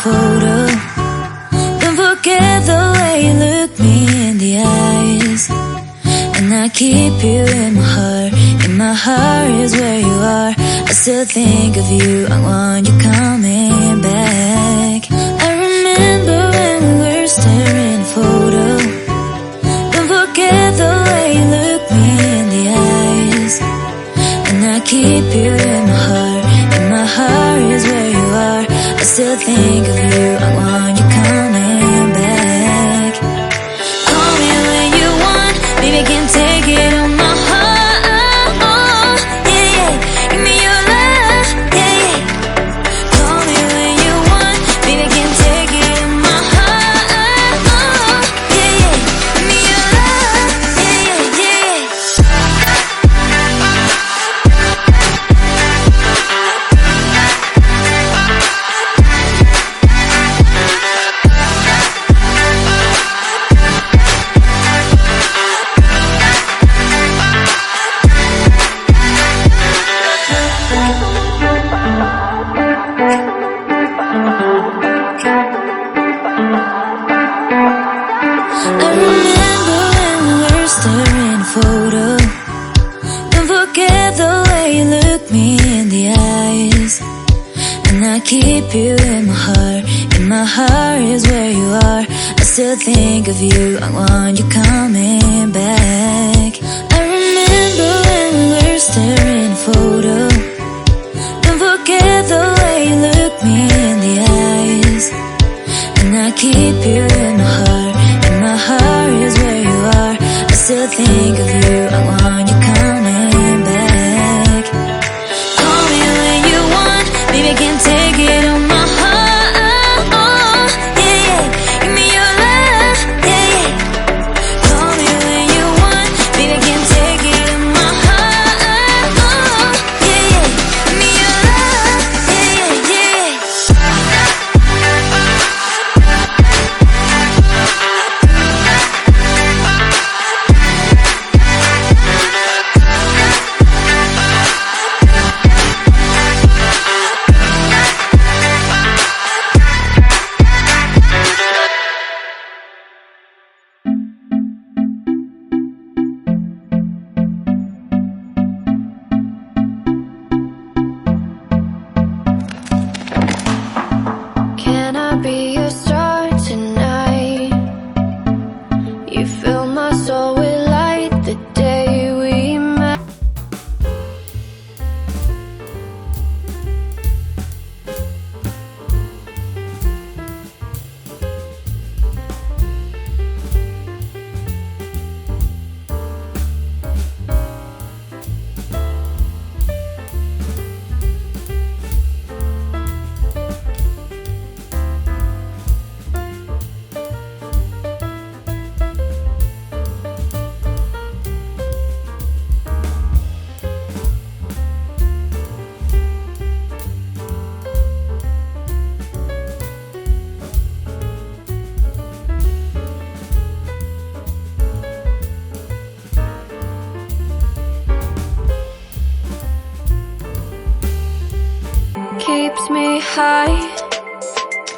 photo. Don't forget the way you look me in the eyes. And I keep you in my heart. In my heart is where you are. I still think of you, I want you coming back. I remember when we were staring at a photo. Don't forget the way you look me in the eyes. And I keep you in my heart. In my heart is where you are. I still think of you, I want you coming back. Call me when you want, baby, I can take it on my heart. Yeah, yeah, give me your love, yeah, yeah. Call me when you want, baby, I can take it on my heart. Yeah, yeah, give me your love, yeah, yeah, yeah. I remember when we were staring at a photo. Don't forget the way you look me in the eyes. And I keep you in my heart. In my heart is where you are. I still think of you, I want you coming back. I remember when we were staring at a photo. Don't forget the way you look me in the eyes. And I keep you in my heart. In my heart is where you are. I still think of you, I want you coming back. Call me when you want, baby, I can take it on my heart. Yeah, yeah, give me your love, yeah, yeah. Call me when you want, baby, I can take it on my heart. Yeah, yeah, give me your love, yeah, yeah, yeah. Can I be your star tonight? You fill my soul with light the day we met. Keeps me high